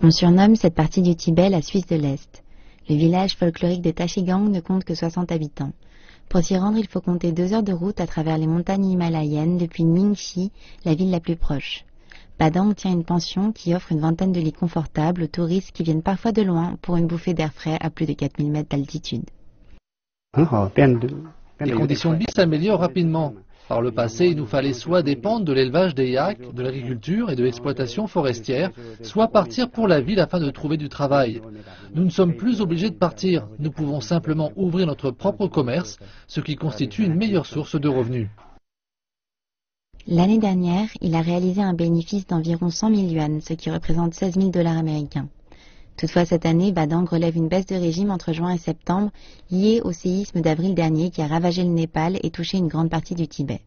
On surnomme cette partie du Tibet la Suisse de l'Est. Le village folklorique de Tachigang ne compte que 60 habitants. Pour s'y rendre, il faut compter 2 heures de route à travers les montagnes himalayennes depuis Ningxi, la ville la plus proche. Badang tient une pension qui offre une vingtaine de lits confortables aux touristes qui viennent parfois de loin pour une bouffée d'air frais à plus de 4000 mètres d'altitude. Les conditions de vie s'améliorent rapidement. Par le passé, il nous fallait soit dépendre de l'élevage des yaks, de l'agriculture et de l'exploitation forestière, soit partir pour la ville afin de trouver du travail. Nous ne sommes plus obligés de partir. Nous pouvons simplement ouvrir notre propre commerce, ce qui constitue une meilleure source de revenus. L'année dernière, il a réalisé un bénéfice d'environ 100 000 yuan, ce qui représente 16 000 $ américains. Toutefois, cette année, Badang relève une baisse de régime entre juin et septembre, liée au séisme d'avril dernier qui a ravagé le Népal et touché une grande partie du Tibet.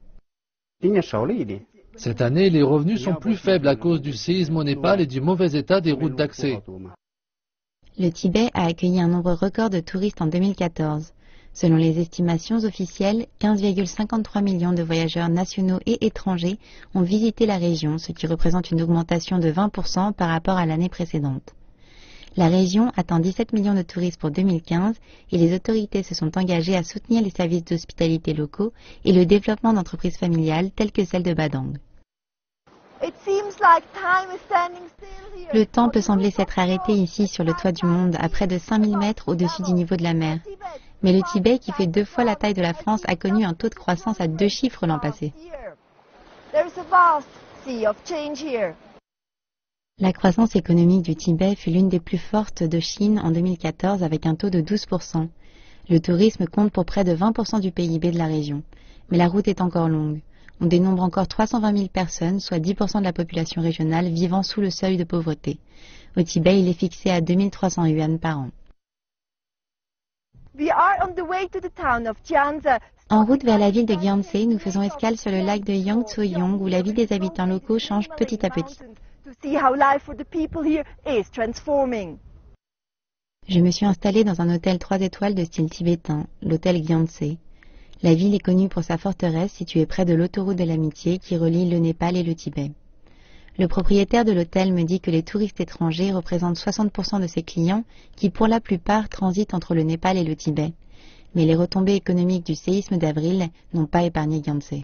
Cette année, les revenus sont plus faibles à cause du séisme au Népal et du mauvais état des routes d'accès. Le Tibet a accueilli un nombre record de touristes en 2014. Selon les estimations officielles, 15,53 millions de voyageurs nationaux et étrangers ont visité la région, ce qui représente une augmentation de 20% par rapport à l'année précédente. La région atteint 17 millions de touristes pour 2015 et les autorités se sont engagées à soutenir les services d'hospitalité locaux et le développement d'entreprises familiales telles que celle de Badang. Le temps peut sembler s'être arrêté ici sur le toit du monde à près de 5000 mètres au-dessus du niveau de la mer. Mais le Tibet, qui fait 2 fois la taille de la France, a connu un taux de croissance à 2 chiffres l'an passé. La croissance économique du Tibet fut l'une des plus fortes de Chine en 2014 avec un taux de 12%. Le tourisme compte pour près de 20% du PIB de la région. Mais la route est encore longue. On dénombre encore 320 000 personnes, soit 10% de la population régionale vivant sous le seuil de pauvreté. Au Tibet, il est fixé à 2300 yuan par an. En route vers la ville de Gyantsé, nous faisons escale sur le lac de Yangtze-Yong où la vie des habitants locaux change petit à petit. Je me suis installée dans un hôtel 3 étoiles de style tibétain, l'hôtel Gyantsé. La ville est connue pour sa forteresse située près de l'autoroute de l'amitié qui relie le Népal et le Tibet. Le propriétaire de l'hôtel me dit que les touristes étrangers représentent 60% de ses clients qui pour la plupart transitent entre le Népal et le Tibet. Mais les retombées économiques du séisme d'avril n'ont pas épargné Gyantsé.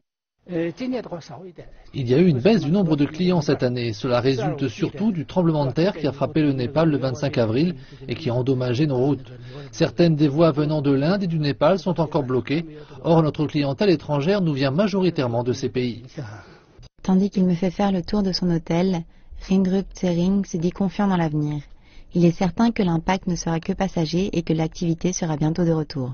Il y a eu une baisse du nombre de clients cette année. Cela résulte surtout du tremblement de terre qui a frappé le Népal le 25 avril et qui a endommagé nos routes. Certaines des voies venant de l'Inde et du Népal sont encore bloquées. Or, notre clientèle étrangère nous vient majoritairement de ces pays. Tandis qu'il me fait faire le tour de son hôtel, Rinrup Tsering se dit confiant dans l'avenir. Il est certain que l'impact ne sera que passager et que l'activité sera bientôt de retour.